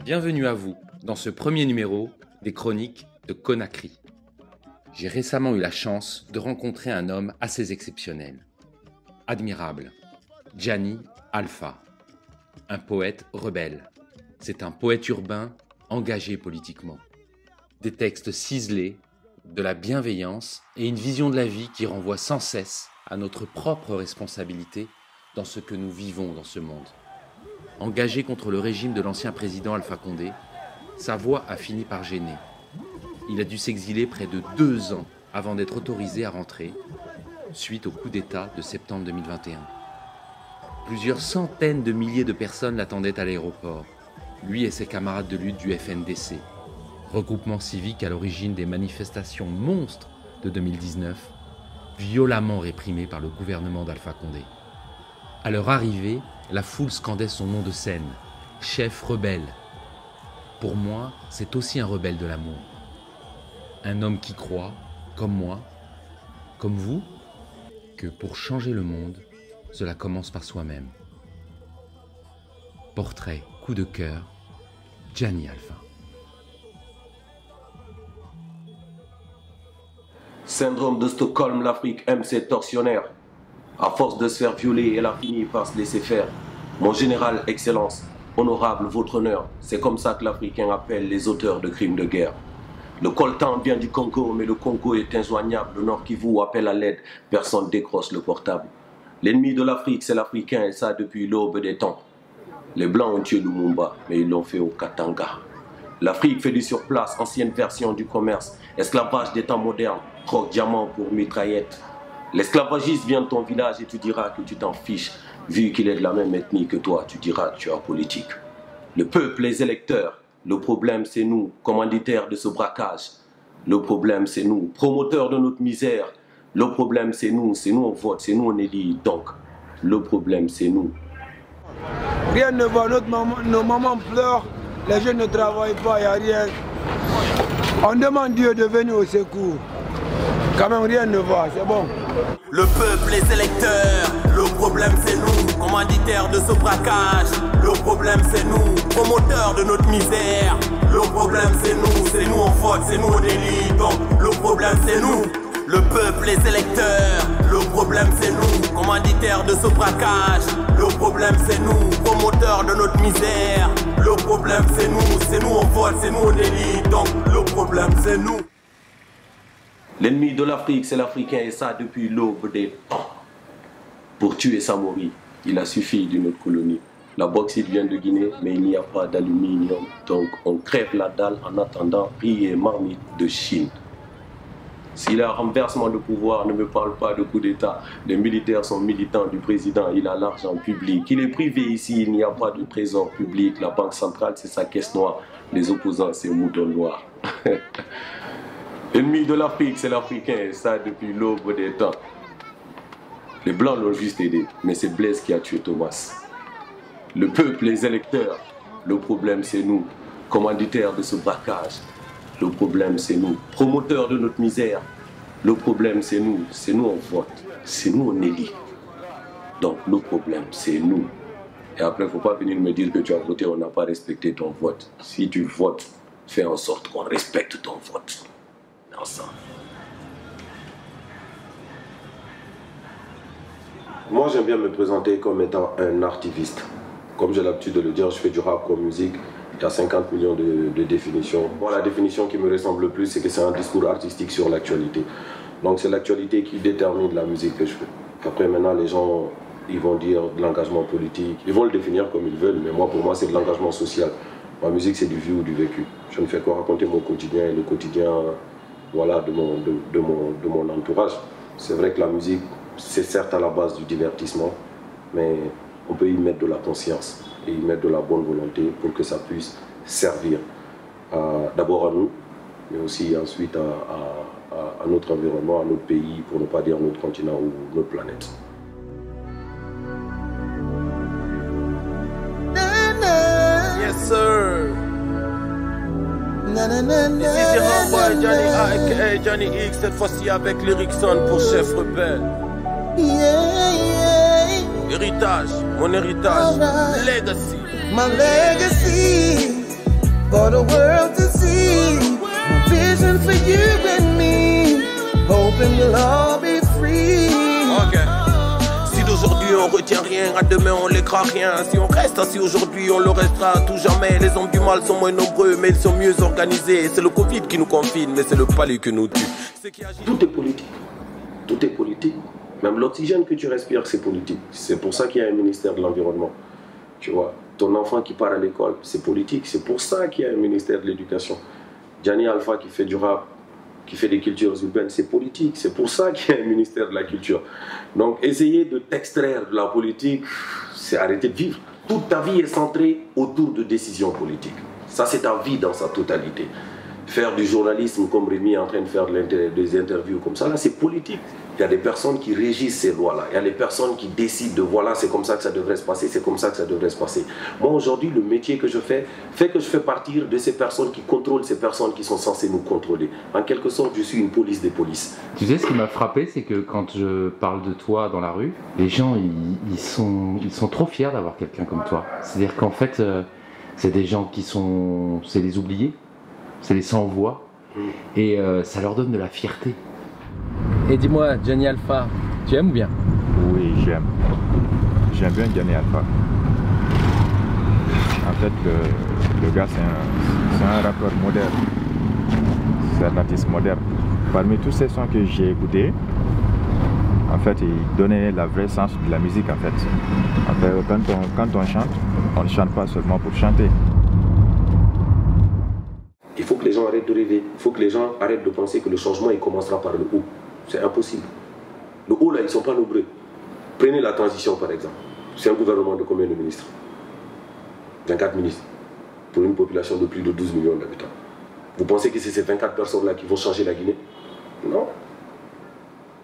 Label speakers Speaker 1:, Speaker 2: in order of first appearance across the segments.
Speaker 1: Bienvenue à vous dans ce premier numéro des Chroniques de Conakry. J'ai récemment eu la chance de rencontrer un homme assez exceptionnel, admirable, Gianni Alpha, un poète rebelle. C'est un poète urbain engagé politiquement. Des textes ciselés, de la bienveillance et une vision de la vie qui renvoie sans cesse à notre propre responsabilité dans ce que nous vivons dans ce monde. Engagé contre le régime de l'ancien président Alpha Condé, sa voix a fini par gêner. Il a dû s'exiler près de 2 ans avant d'être autorisé à rentrer, suite au coup d'État de septembre 2021. Plusieurs centaines de milliers de personnes l'attendaient à l'aéroport, lui et ses camarades de lutte du FNDC, regroupement civique à l'origine des manifestations monstres de 2019, violemment réprimées par le gouvernement d'Alpha Condé. À leur arrivée, la foule scandait son nom de scène, chef rebelle. Pour moi, c'est aussi un rebelle de l'amour. Un homme qui croit, comme moi, comme vous, que pour changer le monde, cela commence par soi-même. Portrait, coup de cœur, Gianni Alpha.
Speaker 2: Syndrome de Stockholm, l'Afrique aime ses tortionnaires. À force de se faire violer, elle a fini par se laisser faire. Mon général, Excellence, honorable, votre honneur, c'est comme ça que l'Africain appelle les auteurs de crimes de guerre. Le coltan vient du Congo, mais le Congo est injoignable. Le Nord Kivu appelle à l'aide, personne décroche le portable. L'ennemi de l'Afrique, c'est l'Africain, et ça depuis l'aube des temps. Les Blancs ont tué Lumumba, mais ils l'ont fait au Katanga. L'Afrique fait du surplace, ancienne version du commerce, esclavage des temps modernes, troc diamant pour mitraillette. L'esclavagiste vient de ton village et tu diras que tu t'en fiches. Vu qu'il est de la même ethnie que toi, tu diras que tu es apolitique. Le peuple, les électeurs, le problème c'est nous, commanditaires de ce braquage. Le problème c'est nous, promoteurs de notre misère. Le problème c'est nous on vote, c'est nous on élit. Donc, le problème c'est nous.
Speaker 3: Rien ne va, nos mamans pleurent, les jeunes ne travaillent pas, il n'y a rien. On demande Dieu de venir au secours. Quand même rien ne va, c'est bon.
Speaker 4: Le peuple, les électeurs, le problème c'est nous, commanditaires de ce braquage. Le problème c'est nous, promoteurs de notre misère. Le problème c'est nous on vote, c'est nous on élit. Donc le problème c'est nous, le peuple, les électeurs. Le problème c'est nous, commanditaires de ce braquage. Le problème c'est nous, promoteurs de notre misère. Le problème c'est nous on vote, c'est nous on élit. Donc le problème c'est nous.
Speaker 2: L'ennemi de l'Afrique, c'est l'Africain, et ça depuis l'aube des temps. Pour tuer Samori, il a suffi d'une autre colonie. La bauxite vient de Guinée, mais il n'y a pas d'aluminium. Donc on crève la dalle en attendant riz et marmite de Chine. Si le renversement de pouvoir ne me parle pas de coup d'État, les militaires sont militants du président, il a l'argent public. Il est privé ici, il n'y a pas de trésor public. La banque centrale, c'est sa caisse noire. Les opposants, c'est moutons noirs. L'ennemi de l'Afrique, c'est l'Africain, et ça depuis l'aube des temps. Les Blancs l'ont juste aidé, mais c'est Blaise qui a tué Thomas. Le peuple, les électeurs, le problème c'est nous, commanditaires de ce braquage. Le problème c'est nous, promoteurs de notre misère. Le problème c'est nous on vote, c'est nous on élit. Donc le problème c'est nous. Et après, il ne faut pas venir me dire que tu as voté, on n'a pas respecté ton vote. Si tu votes, fais en sorte qu'on respecte ton vote. Ensemble.
Speaker 5: Moi, j'aime bien me présenter comme étant un artiviste. Comme j'ai l'habitude de le dire, je fais du rap comme musique. Il y a 50 millions de définitions. Bon, la définition qui me ressemble le plus, c'est que c'est un discours artistique sur l'actualité. Donc c'est l'actualité qui détermine la musique que je fais. Après, maintenant, les gens, ils vont dire de l'engagement politique. Ils vont le définir comme ils veulent, mais moi, pour moi, c'est de l'engagement social. Ma musique, c'est du vu ou du vécu. Je ne fais que raconter mon quotidien et le quotidien, voilà, de mon entourage. C'est vrai que la musique, c'est certes à la base du divertissement, mais on peut y mettre de la conscience et y mettre de la bonne volonté pour que ça puisse servir d'abord à nous, mais aussi ensuite à notre environnement, à notre pays, pour ne pas dire notre continent ou notre planète.
Speaker 4: Yes, sir. This is your homeboy Johnny A, aka Johnny X, cette fois-ci avec l'Erickson pour chef rebelle. Héritage, mon héritage, legacy.
Speaker 6: My legacy for the world to see. My vision for you and me. Hoping we'll all be free.
Speaker 4: Ok. Si d'aujourd'hui on retient rien, à demain on l'écra rien. Si on reste assis aujourd'hui, on le restera à tout jamais. Les hommes du mal sont moins nombreux, mais ils sont mieux organisés. C'est le Covid qui nous confine, mais c'est le palais qui nous tue.
Speaker 5: Tout est politique. Tout est politique. Même l'oxygène que tu respires, c'est politique. C'est pour ça qu'il y a un ministère de l'Environnement. Tu vois, ton enfant qui part à l'école, c'est politique. C'est pour ça qu'il y a un ministère de l'Éducation. Gianni Alpha qui fait du rap, qui fait des cultures urbaines, c'est politique. C'est pour ça qu'il y a un ministère de la Culture. Donc, essayer de t'extraire de la politique, c'est arrêter de vivre. Toute ta vie est centrée autour de décisions politiques. Ça, c'est ta vie dans sa totalité. Faire du journalisme comme Rémi est en train de faire des interviews comme ça, là, c'est politique. Il y a des personnes qui régissent ces lois-là. Il y a des personnes qui décident de voilà, c'est comme ça que ça devrait se passer, c'est comme ça que ça devrait se passer. Moi, aujourd'hui, le métier que je fais fait que je fais partir de ces personnes qui contrôlent ces personnes qui sont censées nous contrôler. En quelque sorte, je suis une police des polices.
Speaker 1: Tu sais, ce qui m'a frappé, c'est que quand je parle de toi dans la rue, les gens, ils sont trop fiers d'avoir quelqu'un comme toi. C'est-à-dire qu'en fait, c'est des gens qui sont... C'est les oubliés, c'est les sans-voix, et ça leur donne de la fierté. Et dis-moi, Gianni Alpha, tu aimes ou bien?
Speaker 7: Oui, j'aime. J'aime bien Gianni Alpha. En fait, le gars, c'est un rappeur moderne. C'est un artiste moderne. Parmi tous ces sons que j'ai écoutés, en fait, il donnait la vraie sens de la musique, en fait. En fait, quand on chante, on ne chante pas seulement pour chanter.
Speaker 5: Il faut que les gens arrêtent de rêver. Il faut que les gens arrêtent de penser que le changement, il commencera par le haut. C'est impossible. Le haut, là, ils ne sont pas nombreux. Prenez la transition, par exemple. C'est un gouvernement de combien de ministres? 24 ministres. Pour une population de plus de 12 millions d'habitants. Vous pensez que c'est ces 24 personnes-là qui vont changer la Guinée? Non.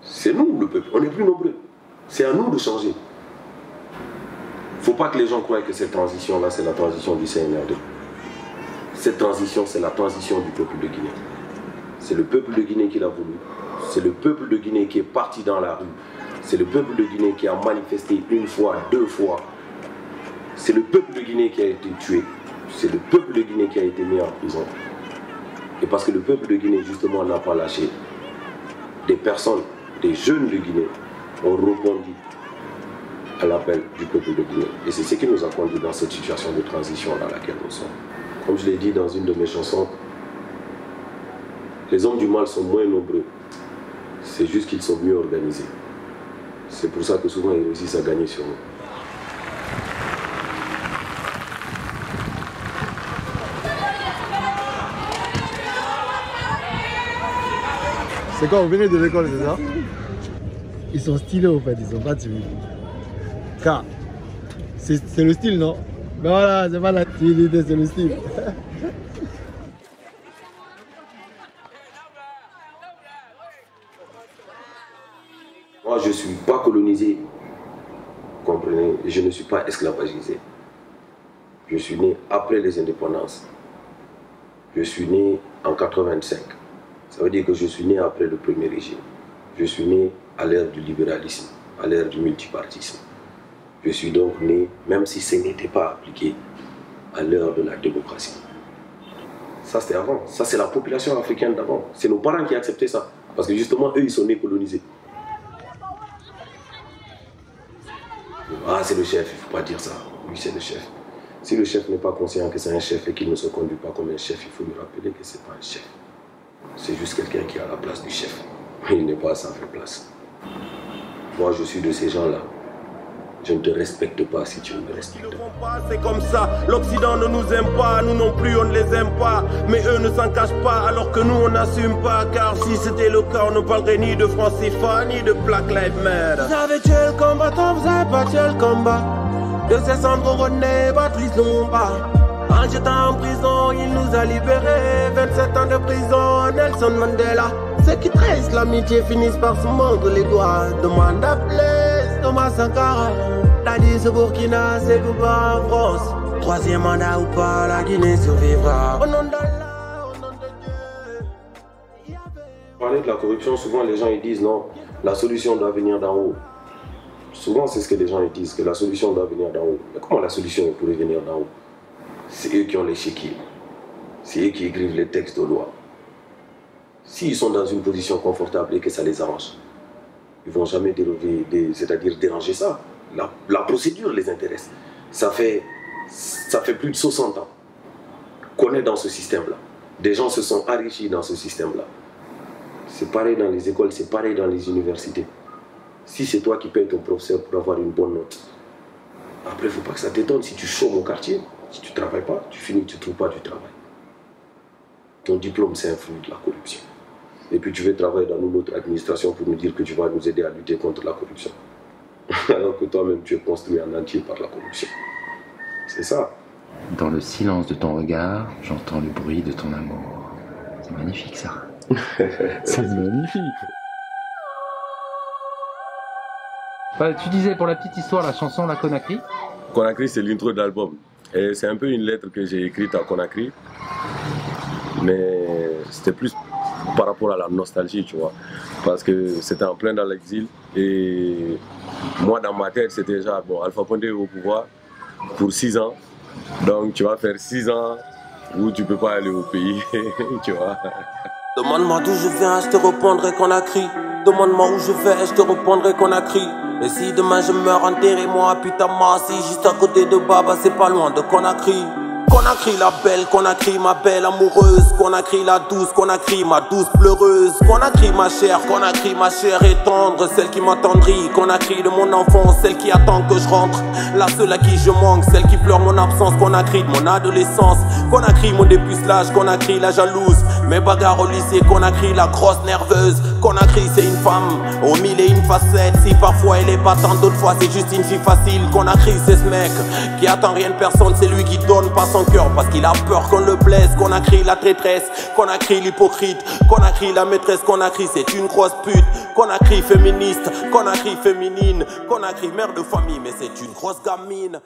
Speaker 5: C'est nous, le peuple. On est plus nombreux. C'est à nous de changer. Il ne faut pas que les gens croient que cette transition-là, c'est la transition du CNRD. Cette transition, c'est la transition du peuple de Guinée. C'est le peuple de Guinée qui l'a voulu. C'est le peuple de Guinée qui est parti dans la rue. C'est le peuple de Guinée qui a manifesté une fois, deux fois. C'est le peuple de Guinée qui a été tué. C'est le peuple de Guinée qui a été mis en prison. Et parce que le peuple de Guinée, justement, n'a pas lâché, des personnes, des jeunes de Guinée, ont répondu à l'appel du peuple de Guinée. Et c'est ce qui nous a conduit dans cette situation de transition dans laquelle nous sommes. Comme je l'ai dit dans une de mes chansons, les hommes du mal sont moins nombreux. C'est juste qu'ils sont mieux organisés. C'est pour ça que souvent ils réussissent à gagner sur nous.
Speaker 8: C'est quoi, vous venez de l'école, c'est ça? Ils sont stylés au fait, ils sont pas timides. Car c'est le style, non? Mais voilà, c'est pas la timidité, c'est le style.
Speaker 5: Moi, je ne suis pas colonisé, comprenez, je ne suis pas esclavagisé. Je suis né après les indépendances. Je suis né en 85. Ça veut dire que je suis né après le premier régime. Je suis né à l'ère du libéralisme, à l'ère du multipartisme. Je suis donc né, même si ce n'était pas appliqué, à l'heure de la démocratie. Ça, c'était avant. Ça, c'est la population africaine d'avant. C'est nos parents qui acceptaient ça. Parce que justement, eux, ils sont nés colonisés. Ah, c'est le chef, il ne faut pas dire ça. Oui, c'est le chef. Si le chef n'est pas conscient que c'est un chef et qu'il ne se conduit pas comme un chef, il faut lui rappeler que ce n'est pas un chef. C'est juste quelqu'un qui est à la place du chef. Il n'est pas à sa vraie place. Moi, je suis de ces gens-là. Je ne te respecte pas si tu ne me respectes pas.
Speaker 4: C'est comme ça, l'Occident ne nous aime pas, nous non plus on ne les aime pas. Mais eux ne s'en cachent pas alors que nous on n'assume pas. Car si c'était le cas, on ne parlerait ni de Francifa ni de Black Lives Matter. Vous avez tué le combattant, vous avez pas tué le combat. De ces Sandro René, Patrice Lumumba. En jetant en prison, il nous a libérés. 27 ans de prison, Nelson Mandela. Ceux qui trahissent l'amitié finissent par se mordre les doigts. Demande à Blaise, Thomas Sankara. T'as dit ce Burkina, c'est tout pas en France. Troisième mandat ou pas, la Guinée survivra. Au nom d'Allah, au nom de Dieu.
Speaker 5: Parler de la corruption, souvent les gens ils disent non, la solution doit venir d'en haut. Souvent c'est ce que les gens ils disent, que la solution doit venir d'en haut. Mais comment la solution pourrait venir d'en haut? C'est eux qui ont les chéquiers. C'est eux qui écrivent les textes de loi. S'ils sont dans une position confortable et que ça les arrange, ils ne vont jamais c'est-à-dire déranger ça. La procédure les intéresse. Ça fait plus de 60 ans qu'on est dans ce système-là. Des gens se sont enrichis dans ce système-là. C'est pareil dans les écoles, c'est pareil dans les universités. Si c'est toi qui payes ton professeur pour avoir une bonne note, après il ne faut pas que ça t'étonne si tu chômes au quartier. Si tu ne travailles pas, tu finis, tu ne trouves pas du travail. Ton diplôme, c'est un fruit de la corruption. Et puis tu veux travailler dans notre administration pour nous dire que tu vas nous aider à lutter contre la corruption. Alors que toi-même, tu es construit en entier par la corruption. C'est ça.
Speaker 1: Dans le silence de ton regard, j'entends le bruit de ton amour. C'est magnifique ça.
Speaker 7: C'est magnifique.
Speaker 1: Tu disais pour la petite histoire la chanson La Conakry.
Speaker 5: Conakry, c'est l'intro de l'album. Et c'est un peu une lettre que j'ai écrite à Conakry. Mais c'était plus par rapport à la nostalgie, tu vois. Parce que c'était en plein dans l'exil. Et moi, dans ma tête, c'était déjà, bon, Alpha Condé au pouvoir pour 6 ans. Donc, tu vas faire 6 ans où tu peux pas aller au pays, tu vois.
Speaker 4: Demande-moi d'où je viens, je te répondrai Conakry. Demande-moi où je vais, je te répondrai Conakry. Et si demain je meurs, enterrez-moi à Pitamassi, juste à côté de Baba, c'est pas loin de Conakry. Conakry la belle, Conakry ma belle amoureuse, Conakry la douce, Conakry ma douce pleureuse, Conakry ma chère et tendre, celle qui m'attendrit, Conakry de mon enfance, celle qui attend que je rentre, la seule à qui je manque, celle qui pleure mon absence, Conakry de mon adolescence, Conakry mon dépucelage, Conakry la jalouse, mes bagarres au lycée, Conakry la grosse nerveuse, Conakry c'est une femme aux 1001 facettes, si parfois elle est battante, d'autres fois c'est juste une fille facile, Conakry c'est ce mec qui attend rien de personne, c'est lui qui donne pas son cœur parce qu'il a peur qu'on le blesse. Conakry la traîtresse, Conakry l'hypocrite, Conakry la maîtresse, Conakry c'est une grosse pute, Conakry féministe, Conakry féminine, Conakry mère de famille mais c'est une grosse gamine.